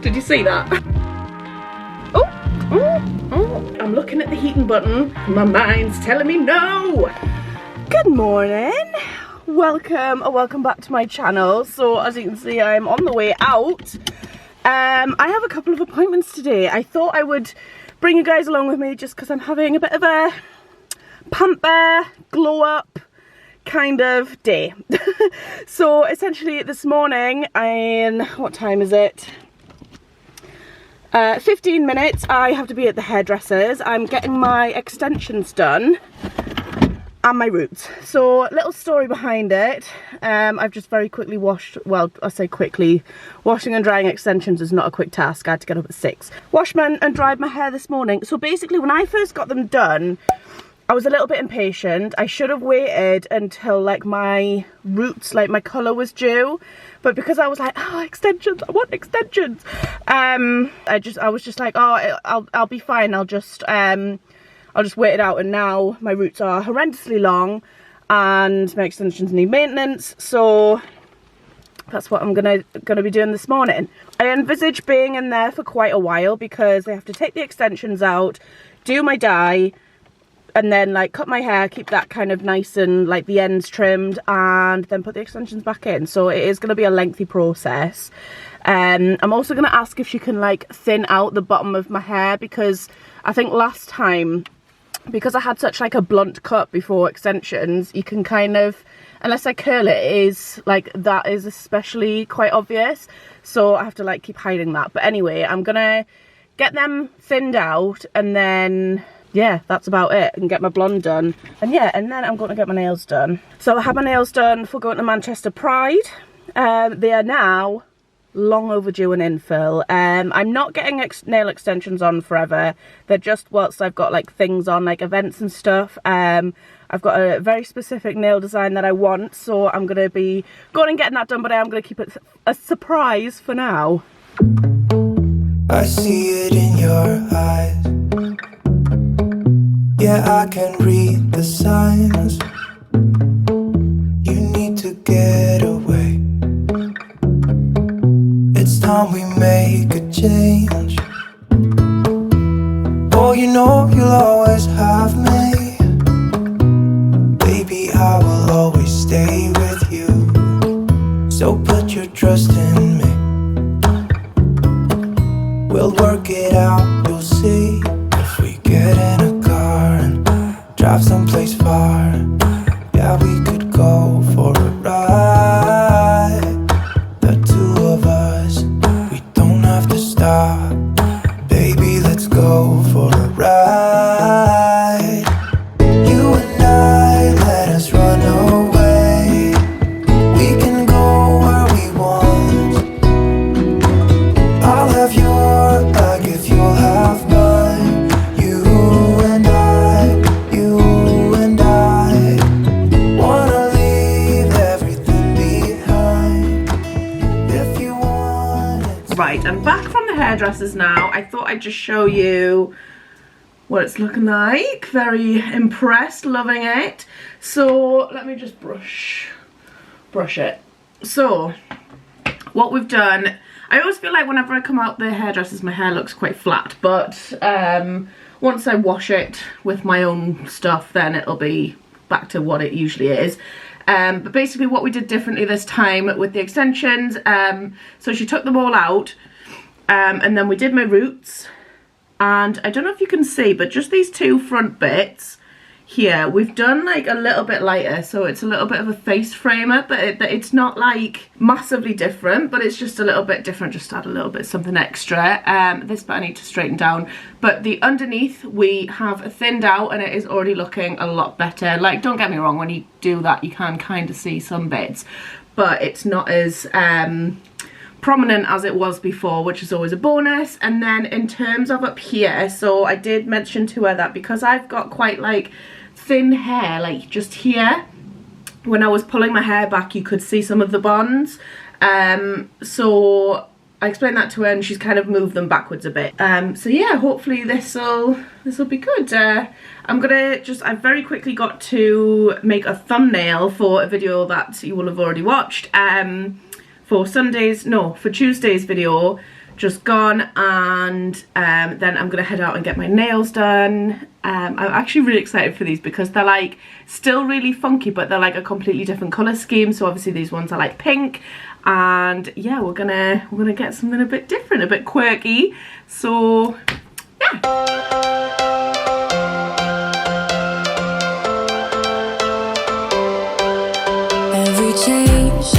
Did you see that? Oh, I'm looking at the heating button. My mind's telling me no. Good morning. Welcome back to my channel. So as you can see, I'm on the way out. I have a couple of appointments today. I thought I would bring you guys along with me just because I'm having a bit of a pamper, glow up kind of day. So essentially this morning, what time is it? 15 minutes, I have to be at the hairdresser's. I'm getting my extensions done and my roots. So little story behind it. I've just very quickly washed, well, I say quickly, washing and drying extensions is not a quick task. I had to get up at 6. Washed and dried my hair this morning. So basically when I first got them done, I was a little bit impatient. I should have waited until like my roots, like my colour was due. But because I was like, oh, extensions, I want extensions. I was just like, oh, I'll be fine. I'll just wait it out. And now my roots are horrendously long and my extensions need maintenance. So that's what I'm gonna be doing this morning. I envisage being in there for quite a while because they have to take the extensions out, do my dye, and then like cut my hair, keep that kind of nice and like the ends trimmed, and then put the extensions back in. So it is going to be a lengthy process. I'm also going to ask if she can like thin out the bottom of my hair, because I think last time, because I had such like a blunt cut before extensions, you can kind of, unless I curl it, is like that is especially quite obvious. So I have to like keep hiding that. But anyway, I'm going to get them thinned out, and then yeah, that's about it, and get my blonde done. And yeah, and then I'm going to get my nails done. So I had my nails done for going to Manchester Pride. They are now long overdue an infill. I'm not getting nail extensions on forever. They're just whilst I've got like things on, like events and stuff. I've got a very specific nail design that I want, so I'm going to be going and getting that done, but I am going to keep it a surprise for now. I see it in your eyes. Yeah, I can read the signs. You need to get away. It's time we make a change. Oh, you know you'll always have me. Baby, I will always stay with you. So put your trust in me. We'll work it out, you'll see. If we get in a car and drive someplace far, yeah, we could go for a ride. The two of us, we don't have to stop. Baby, let's go for a ride. You and I, let us run away. We can go where we want. I'll have your bag if you'll have mine. You and I wanna leave everything behind. If you want it. Right, I'm back from the hairdressers now. I thought I'd just show you what it's looking like. Very impressed, loving it. So let me just brush it. So what we've done, I always feel like whenever I come out the hairdressers my hair looks quite flat, but once I wash it with my own stuff, then it'll be back to what it usually is. But basically what we did differently this time with the extensions, so she took them all out, and then we did my roots, and I don't know if you can see, but just these two front bits here, we've done like a little bit lighter, so it's a little bit of a face framer, but it's not like massively different, but it's just a little bit different, just to add a little bit something extra. This bit I need to straighten down, but the underneath we have thinned out, and it is already looking a lot better. Like, don't get me wrong, when you do that you can kind of see some bits, but it's not as prominent as it was before, which is always a bonus. And then in terms of up here, so I did mention to her that because I've got quite like thin hair, like just here, when I was pulling my hair back you could see some of the bonds, so I explained that to her and she's kind of moved them backwards a bit. So yeah, hopefully this'll be good. I've very quickly got to make a thumbnail for a video that you will have already watched, for Tuesday's video, just gone, and then I'm gonna head out and get my nails done. I'm actually really excited for these because they're like still really funky, but they're like a completely different colour scheme. So obviously these ones are like pink, and yeah, we're gonna get something a bit different, a bit quirky. So yeah. Every change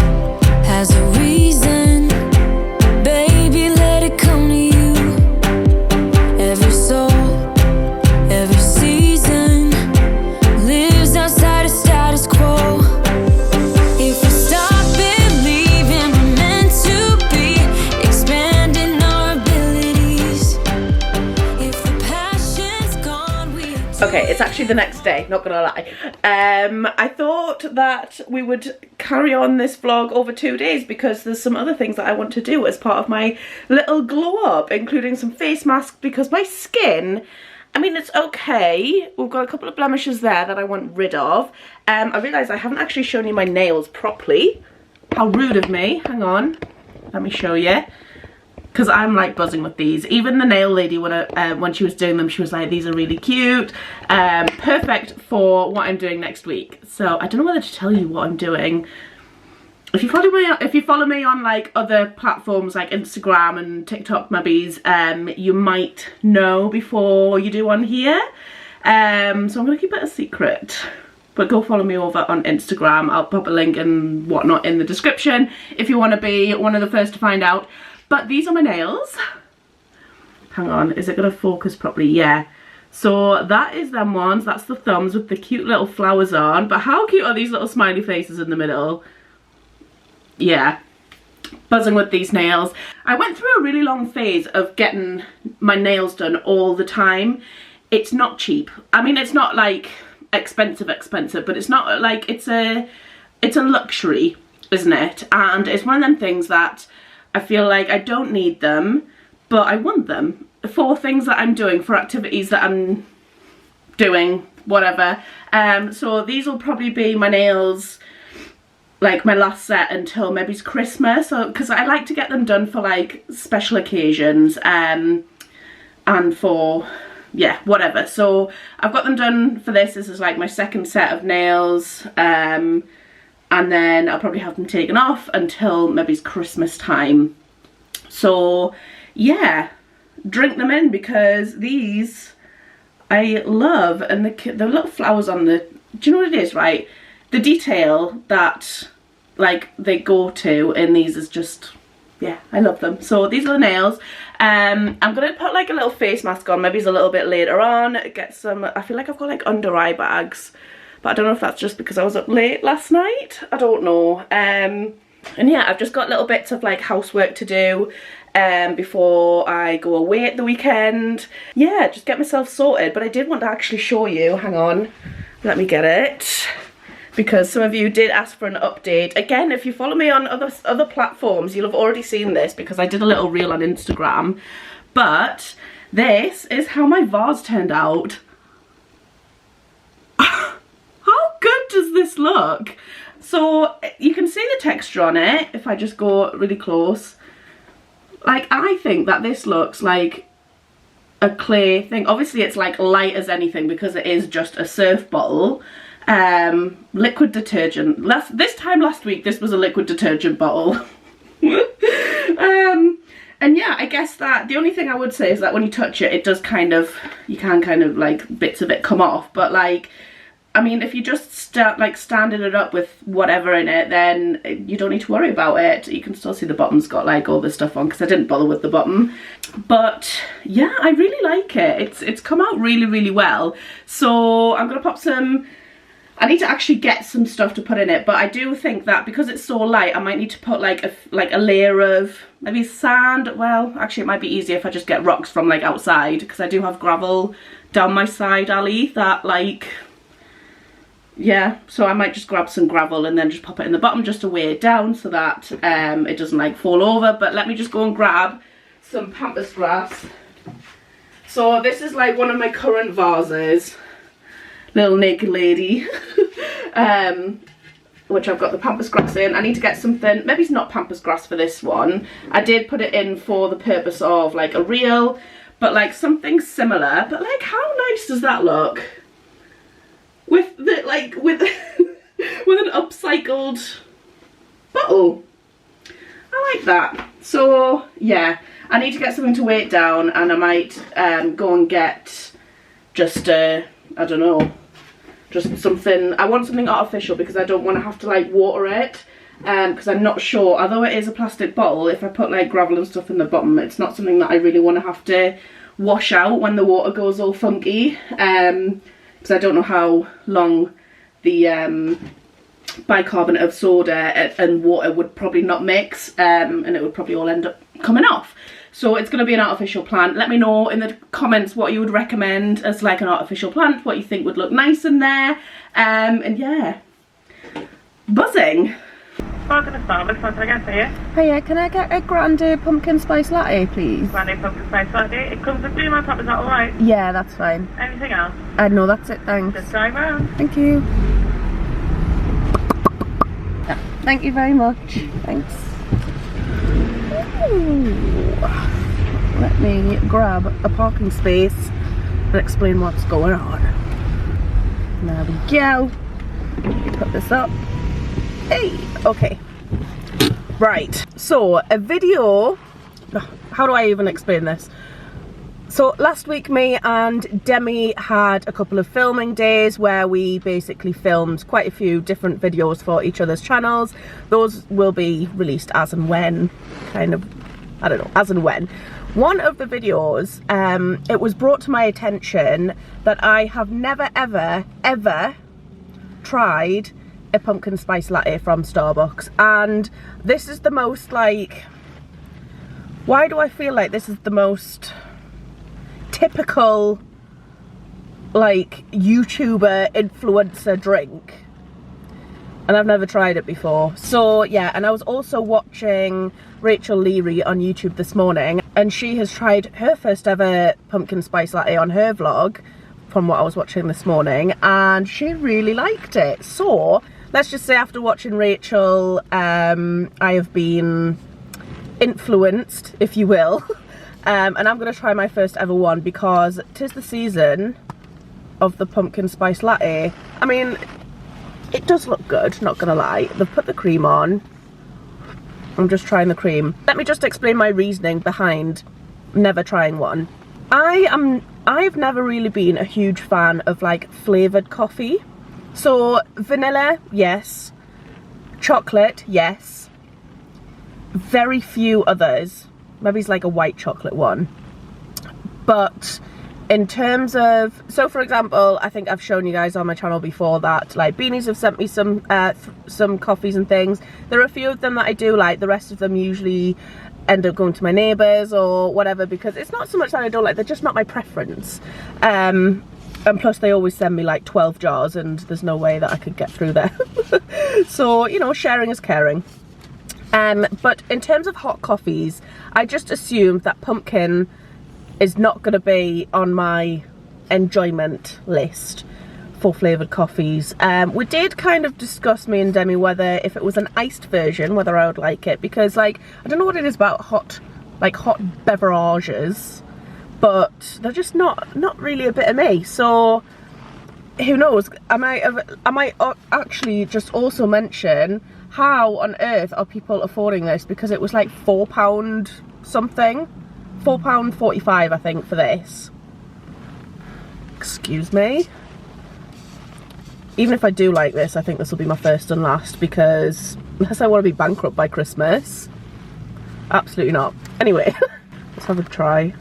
has a reason, baby, let it come to you. Every soul, every season lives outside of status quo. If we stop believing we're meant to be, expanding our abilities. If the passion's gone, Okay, it's actually the next day, not gonna lie. I thought that we would carry on this vlog over 2 days because there's some other things that I want to do as part of my little glow up, including some face masks, because my skin, I mean, it's okay. We've got a couple of blemishes there that I want rid of. I realise I haven't actually shown you my nails properly. How rude of me. Hang on, let me show you. Because I'm like buzzing with these. Even the nail lady, when she was doing them, she was like, these are really cute. Perfect for what I'm doing next week. So I don't know whether to tell you what I'm doing. If you follow me on like other platforms like Instagram and TikTok maybe, you might know before you do on here. So I'm gonna keep it a secret. But go follow me over on Instagram. I'll pop a link and whatnot in the description if you want to be one of the first to find out. But these are my nails. Hang on, is it gonna focus properly? Yeah. So that is them ones. That's the thumbs with the cute little flowers on. But how cute are these little smiley faces in the middle? Yeah. Buzzing with these nails. I went through a really long phase of getting my nails done all the time. It's not cheap. I mean, it's not like expensive, but it's not like, it's a luxury, isn't it? And it's one of them things that I feel like I don't need them, but I want them for things that I'm doing, for activities that I'm doing, whatever. So these will probably be my nails, like my last set until maybe Christmas, because I like to get them done for like special occasions, and for, yeah, whatever. So I've got them done for this. This is like my second set of nails. And then I'll probably have them taken off until maybe Christmas time. So yeah, drink them in, because these I love. And the little flowers on the, do you know what it is, right? The detail that like they go to in these is just, yeah, I love them. So these are the nails. I'm gonna put like a little face mask on, maybe it's a little bit later on, get some, I feel like I've got like under eye bags. But I don't know if that's just because I was up late last night. I don't know. And yeah, I've just got little bits of like housework to do before I go away at the weekend. Yeah, just get myself sorted. But I did want to actually show you. Hang on. Let me get it. Because some of you did ask for an update. Again, if you follow me on other platforms, you'll have already seen this because I did a little reel on Instagram. But this is how my vase turned out. Does this look? So you can see the texture on it if I just go really close. Like, I think that this looks like a clay thing. Obviously it's like light as anything because it is just a surf bottle. Liquid detergent. This time last week this was a liquid detergent bottle. And yeah, I guess that the only thing I would say is that when you touch it, it does kind of, you can kind of like bits of it come off, but like, I mean, if you just start like standing it up with whatever in it, then you don't need to worry about it. You can still see the bottom's got like all this stuff on because I didn't bother with the bottom. But yeah, I really like it. It's come out really, really well. So I'm gonna pop some, I need to actually get some stuff to put in it, but I do think that because it's so light, I might need to put like a layer of maybe sand. Well, actually it might be easier if I just get rocks from like outside, because I do have gravel down my side alley that like, yeah, so I might just grab some gravel and then just pop it in the bottom just to weigh it down so that it doesn't like fall over. But let me just go and grab some pampas grass. So this is like one of my current vases, little naked lady. which I've got the pampas grass in. I need to get something, maybe it's not pampas grass for this one. I did put it in for the purpose of like a reel, but like something similar. But like, how nice does that look? With the, like, with with an upcycled bottle. I like that. So yeah, I need to get something to weigh it down, and I might go and get just I don't know, just something. I want something artificial because I don't want to have to like water it, because I'm not sure, although it is a plastic bottle, if I put like gravel and stuff in the bottom, it's not something that I really want to have to wash out when the water goes all funky, because I don't know how long the bicarbonate of soda and water would probably not mix, and it would probably all end up coming off. So it's going to be an artificial plant. Let me know in the comments what you would recommend as like an artificial plant, what you think would look nice in there, and yeah, buzzing. Welcome to Starbucks, what can I get for you? Hiya, can I get a grande pumpkin spice latte, please? Grande pumpkin spice latte. It comes with cream on top, is that alright? Yeah, that's fine. Anything else? No, that's it, thanks. Just drive round. Thank you. Yeah, thank you very much. Thanks. Ooh. Let me grab a parking space and explain what's going on. There we go. Put this up. Hey, okay. Right, so a video, how do I even explain this? So last week me and Demi had a couple of filming days where we basically filmed quite a few different videos for each other's channels. Those will be released as and when, kind of, I don't know, as and when. One of the videos, it was brought to my attention that I have never ever tried a pumpkin spice latte from Starbucks, and this is the most like, why do I feel like this is the most typical like YouTuber influencer drink, and I've never tried it before. So yeah, and I was also watching Rachel Leary on YouTube this morning, and she has tried her first ever pumpkin spice latte on her vlog from what I was watching this morning, and she really liked it. So let's just say after watching Rachel, I have been influenced, if you will, and I'm going to try my first ever one because 'tis the season of the pumpkin spice latte. I mean, it does look good, not going to lie. They've put the cream on. I'm just trying the cream. Let me just explain my reasoning behind never trying one. I've never really been a huge fan of like flavoured coffee. So vanilla, yes. Chocolate, yes. Very few others. Maybe it's like a white chocolate one. But in terms of, so for example, I think I've shown you guys on my channel before that like Beanies have sent me some coffees and things. There are a few of them that I do like. The rest of them usually end up going to my neighbours or whatever, because it's not so much that I don't like, they're just not my preference. And plus they always send me like 12 jars and there's no way that I could get through there. So, you know, sharing is caring. But in terms of hot coffees, I just assumed that pumpkin is not going to be on my enjoyment list for flavoured coffees. We did kind of discuss, me and Demi, whether if it was an iced version, whether I would like it, because like, I don't know what it is about hot beverages, but they're just not really a bit of me. So who knows, I might actually just also mention how on earth are people affording this, because it was like £4 something, £4.45 I think for this. Excuse me. Even if I do like this, I think this will be my first and last, because unless I want to be bankrupt by Christmas, absolutely not. Anyway, let's have a try.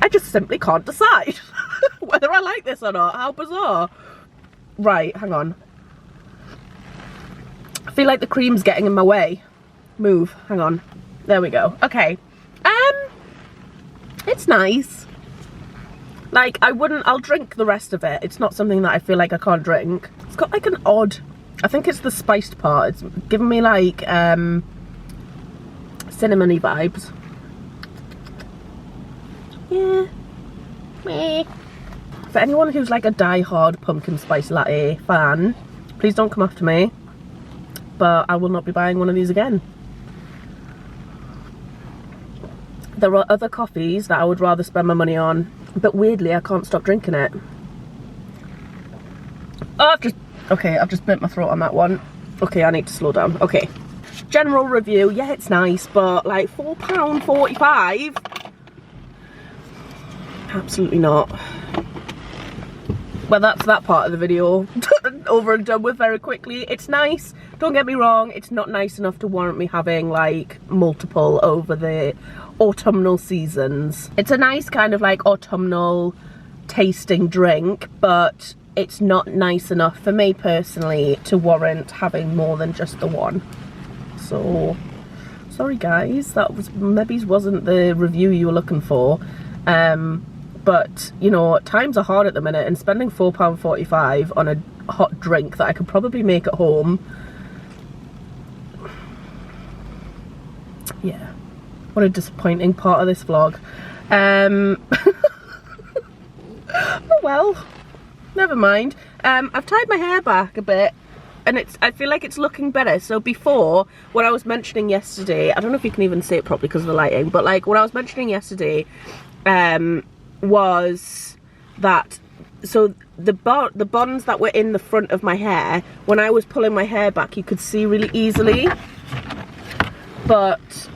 I just simply can't decide whether I like this or not. How bizarre. Right, hang on. I feel like the cream's getting in my way. Move, hang on. There we go. Okay. It's nice. Like, I'll drink the rest of it. It's not something that I feel like I can't drink. It's got like an odd I think it's the spiced part. It's giving me like cinnamony vibes. Yeah. Meh. For anyone who's like a die-hard pumpkin spice latte fan, please don't come after me, but I will not be buying one of these again. There are other coffees that I would rather spend my money on, but weirdly I can't stop drinking it. Oh, I've just burnt my throat on that one. Okay, I need to slow down. Okay. General review, yeah, it's nice, but like £4.45? Absolutely not. Well, that's that part of the video over and done with very quickly. It's nice, don't get me wrong, it's not nice enough to warrant me having like multiple over the autumnal seasons. It's a nice kind of like autumnal tasting drink, but it's not nice enough for me personally to warrant having more than just the one. So, sorry guys, that was maybe wasn't the review you were looking for. But, you know, times are hard at the minute, and spending £4.45 on a hot drink that I could probably make at home. Yeah, what a disappointing part of this vlog. Oh well, never mind. I've tied my hair back a bit, and I feel like it's looking better. So before, what I was mentioning yesterday, I don't know if you can even see it properly because of the lighting, but like what I was mentioning yesterday, was that, so the bonds that were in the front of my hair, when I was pulling my hair back, you could see really easily, but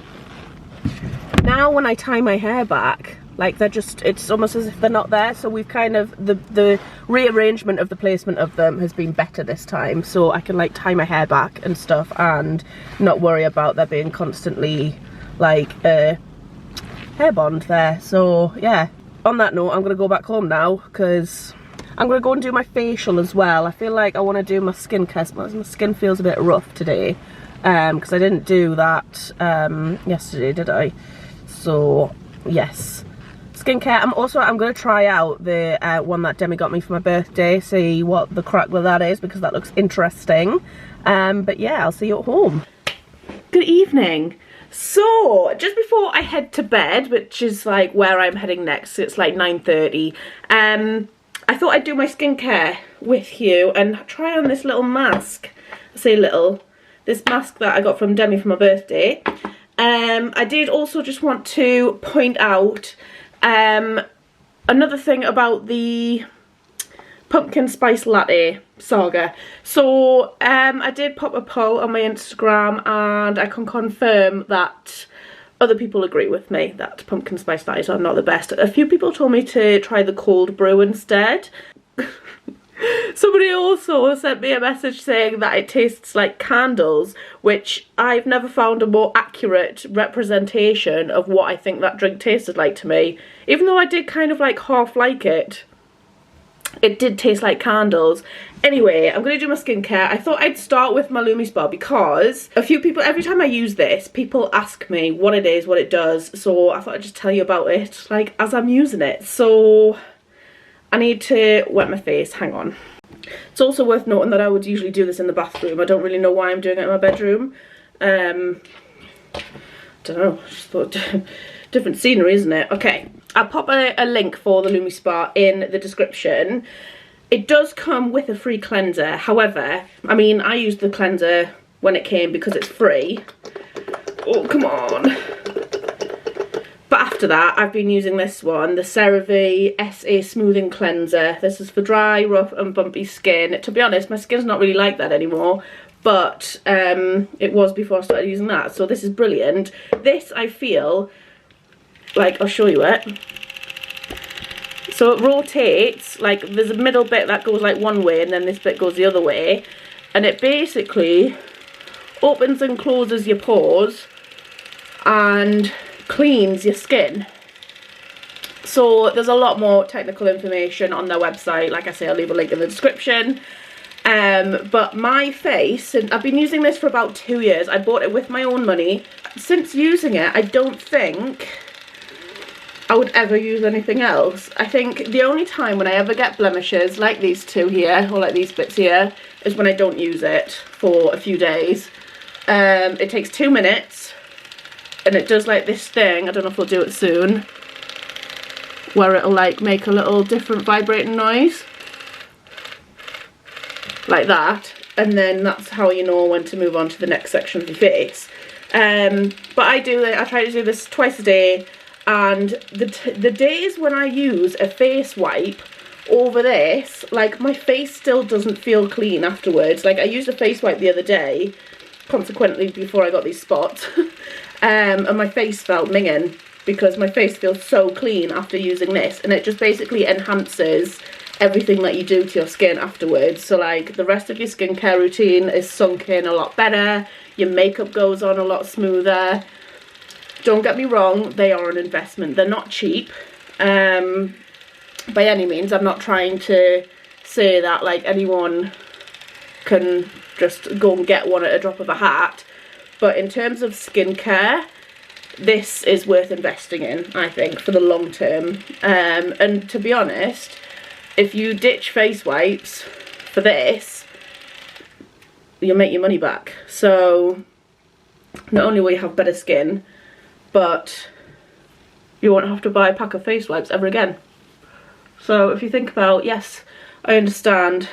now when I tie my hair back, like they're just, it's almost as if they're not there. So we've kind of, the rearrangement of the placement of them has been better this time, so I can like tie my hair back and stuff and not worry about there being constantly like a hair bond there. So yeah, on that note, I'm gonna go back home now because I'm gonna go and do my facial as well. I feel like I want to do my skincare. My skin feels a bit rough today because I didn't do that yesterday, did I? So yes, skincare. I'm gonna try out the one that Demi got me for my birthday, see what the crack with that is, because that looks interesting. But yeah, I'll see you at home. Good evening. So, just before I head to bed, which is like where I'm heading next, it's like 9:30, I thought I'd do my skincare with you and try on this little mask. I say little, this mask that I got from Demi for my birthday. I did also just want to point out another thing about the pumpkin spice latte saga. So I did pop a poll on my Instagram, and I can confirm that other people agree with me that pumpkin spice lattes are not the best. A few people told me to try the cold brew instead. Somebody also sent me a message saying that it tastes like candles, which I've never found a more accurate representation of what I think that drink tasted like to me. Even though I did kind of like half like it, it did taste like candles. Anyway, I'm going to do my skincare. I thought I'd start with my Lumi Spa because a few people, every time I use this, people ask me what it is, what it does. So I thought I'd just tell you about it, like, as I'm using it. So I need to wet my face. Hang on. It's also worth noting that I would usually do this in the bathroom. I don't really know why I'm doing it in my bedroom. Don't know. Just thought different scenery, isn't it? Okay. I'll pop a link for the Lumi Spa in the description. It does come with a free cleanser. However, I mean, I used the cleanser when it came because it's free. Oh, come on. But after that, I've been using this one, the Cerave SA Smoothing Cleanser. This is for dry, rough and bumpy skin. To be honest, my skin's not really like that anymore, but it was before I started using that. So this is brilliant. This, I feel like, I'll show you it. So it rotates, like there's a middle bit that goes like one way and then this bit goes the other way. And it basically opens and closes your pores and cleans your skin. So there's a lot more technical information on their website. Like I say, I'll leave a link in the description. But my face, and I've been using this for about 2 years. I bought it with my own money. Since using it, I don't think I would ever use anything else. I think the only time when I ever get blemishes like these two here, or like these bits here, is when I don't use it for a few days. It takes 2 minutes and it does like this thing, I don't know if we'll do it soon, where it'll like make a little different vibrating noise. Like that. And then that's how you know when to move on to the next section of your face. But I try to do this twice a day. And the days when I use a face wipe over this, like my face still doesn't feel clean afterwards. Like I used a face wipe the other day, consequently before I got these spots, and my face felt minging because my face feels so clean after using this, and it just basically enhances everything that you do to your skin afterwards. So like the rest of your skincare routine is sunk in a lot better, your makeup goes on a lot smoother. Don't get me wrong, they are an investment. They're not cheap by any means. I'm not trying to say that like anyone can just go and get one at a drop of a hat. But in terms of skincare, this is worth investing in, I think, for the long term. And to be honest, if you ditch face wipes for this, you'll make your money back. So not only will you have better skin, but you won't have to buy a pack of face wipes ever again. So if you think about, yes, I understand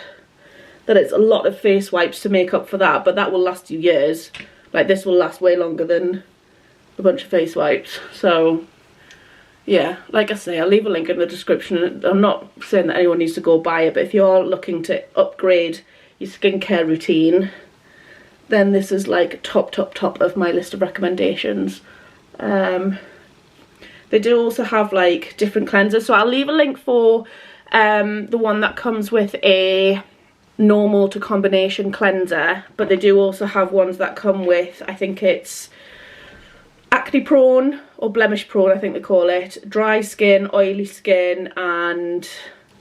that it's a lot of face wipes to make up for that, but that will last you years. Like this will last way longer than a bunch of face wipes. So yeah, like I say, I'll leave a link in the description. I'm not saying that anyone needs to go buy it, but if you're looking to upgrade your skincare routine, then this is like top of my list of recommendations. They do also have like different cleansers, so I'll leave a link for the one that comes with a normal to combination cleanser, but they do also have ones that come with, I think it's acne prone or blemish prone, I think they call it, dry skin, oily skin, and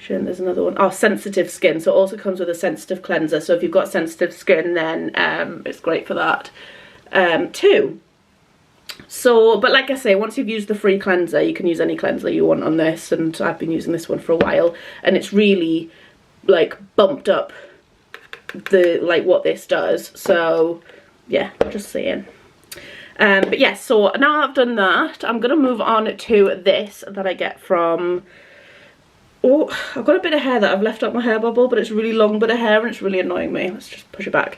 there's another one, oh, sensitive skin. So it also comes with a sensitive cleanser, so if you've got sensitive skin, then it's great for that too. So, but like I say, once you've used the free cleanser, you can use any cleanser you want on this, and I've been using this one for a while, and it's really like bumped up the like what this does. So yeah, just saying. But yeah, so now I've done that, I'm gonna move on to this that I get from, oh, I've got a bit of hair that I've left up my hair bubble, but it's a really long bit of hair and it's really annoying me. Let's just push it back.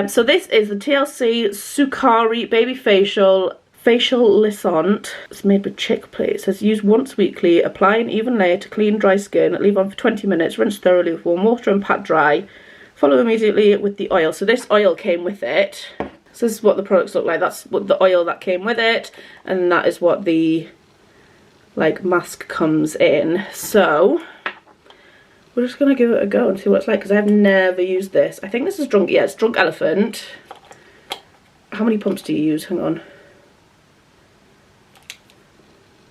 So this is the TLC Sukari Baby Facial Lisant. It's made with chickpea. It says use once weekly, apply an even layer to clean dry skin, leave on for 20 minutes, rinse thoroughly with warm water and pat dry. Follow immediately with the oil. So this oil came with it. So this is what the products look like. That's what the oil that came with it, and that is what the like mask comes in. So we're just gonna give it a go and see what it's like, because I've never used this. I think this is Drunk, yeah, it's Drunk Elephant. How many pumps do you use? Hang on.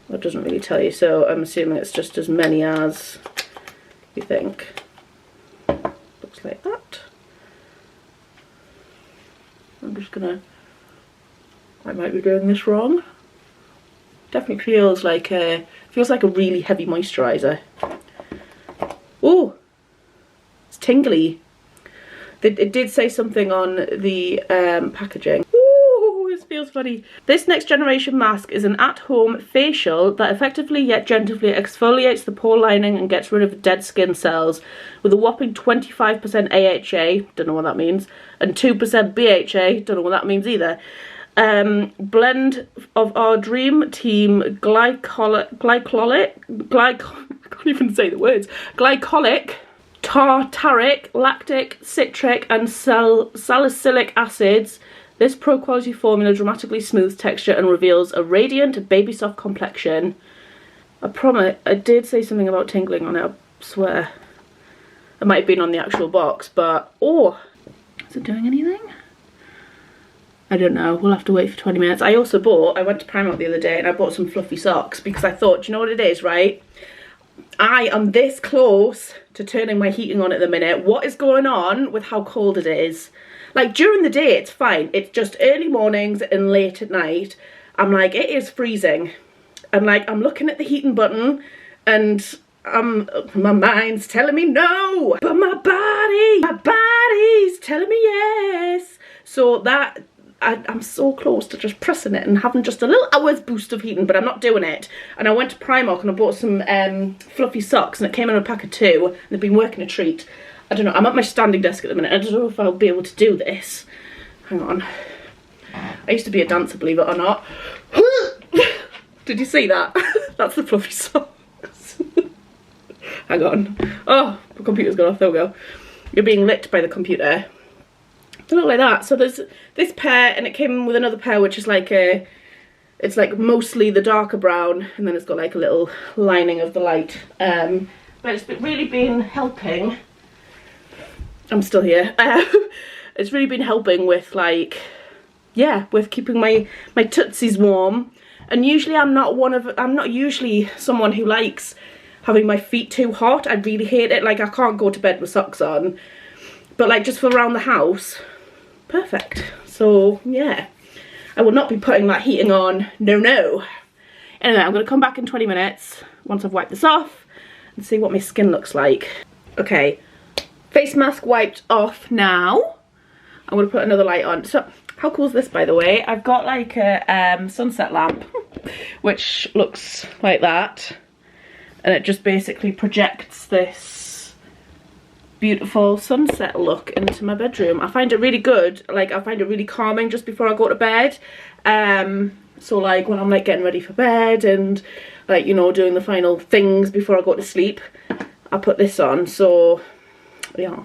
That doesn't really tell you, so I'm assuming it's just as many as you think. Looks like that. I'm just gonna, I might be doing this wrong. Definitely feels like a really heavy moisturiser. Oh, it's tingly. It did say something on the packaging. Ooh, this feels funny. This next generation mask is an at-home facial that effectively yet gently exfoliates the pore lining and gets rid of dead skin cells with a whopping 25% AHA, don't know what that means, and 2% BHA, don't know what that means either. Blend of our dream team glycolic, I can't even say the words, glycolic, tartaric, lactic, citric and salicylic acids. This pro quality formula dramatically smooths texture and reveals a radiant baby soft complexion. I promise, I did say something about tingling on it, I swear. It might have been on the actual box, but oh, is it doing anything? I don't know, we'll have to wait for 20 minutes. I also went to Primark the other day and I bought some fluffy socks because I thought, do you know what it is, right? I am this close to turning my heating on at the minute. What is going on with how cold it is? Like during the day it's fine, it's just early mornings and late at night I'm like, it is freezing. and like I'm looking at the heating button and my mind's telling me no, but my body's telling me yes. So that I'm so close to just pressing it and having just a little hour's boost of heating, but I'm not doing it. And I went to Primark and I bought some fluffy socks, and it came in a pack of 2, and they've been working a treat. I don't know, I'm at my standing desk at the minute. I don't know if I'll be able to do this. Hang on. I used to be a dancer, believe it or not. Did you see that? That's the fluffy socks. Hang on. Oh, the computer's gone off, there we go. You're being lit by the computer. They look like that. So there's this pair, and it came with another pair which is like it's like mostly the darker brown, and then it's got like a little lining of the light. But it's really been helping. I'm still here. It's really been helping with like, yeah, with keeping my tootsies warm. And usually I'm not usually someone who likes having my feet too hot. I really hate it. Like, I can't go to bed with socks on. But like just for around the house, perfect. So yeah, I will not be putting that heating on. No, no. Anyway, I'm going to come back in 20 minutes once I've wiped this off and see what my skin looks like. Okay, face mask wiped off now. I'm going to put another light on. So how cool is this, by the way? I've got like a sunset lamp which looks like that, and it just basically projects this beautiful sunset look into my bedroom. I find it really good. Like, I find it really calming just before I go to bed. So like when I'm like getting ready for bed and like, you know, doing the final things before I go to sleep, I put this on. So yeah.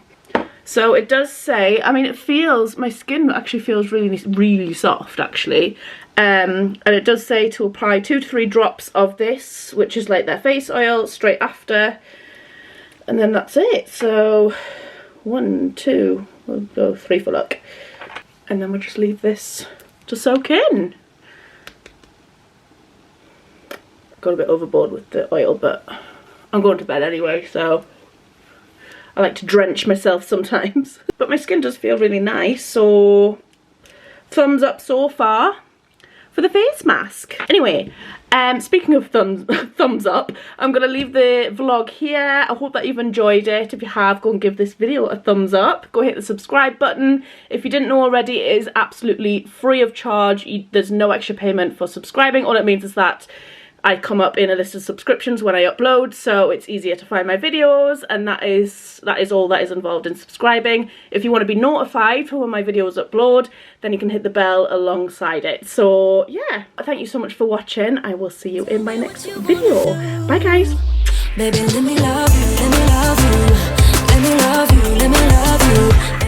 So it does say, I mean, it feels, my skin actually feels really, really soft actually. And it does say to apply 2 to 3 drops of this, which is like their face oil, straight after. And then that's it. So 1, 2, we'll go 3 for luck. And then we'll just leave this to soak in. Got a bit overboard with the oil, but I'm going to bed anyway, so I like to drench myself sometimes. But my skin does feel really nice, so thumbs up so far for the face mask. Anyway, speaking of thumbs up, I'm gonna leave the vlog here. I hope that you've enjoyed it. If you have, go and give this video a thumbs up. Go hit the subscribe button. If you didn't know already, it is absolutely free of charge. There's no extra payment for subscribing. All it means is that I come up in a list of subscriptions when I upload, so it's easier to find my videos, and that is all that is involved in subscribing. If you want to be notified for when my videos upload, then you can hit the bell alongside it. So yeah, thank you so much for watching. I will see you in my next video. Bye guys. Baby, let me love you, let me love you, let me love you, let me love you.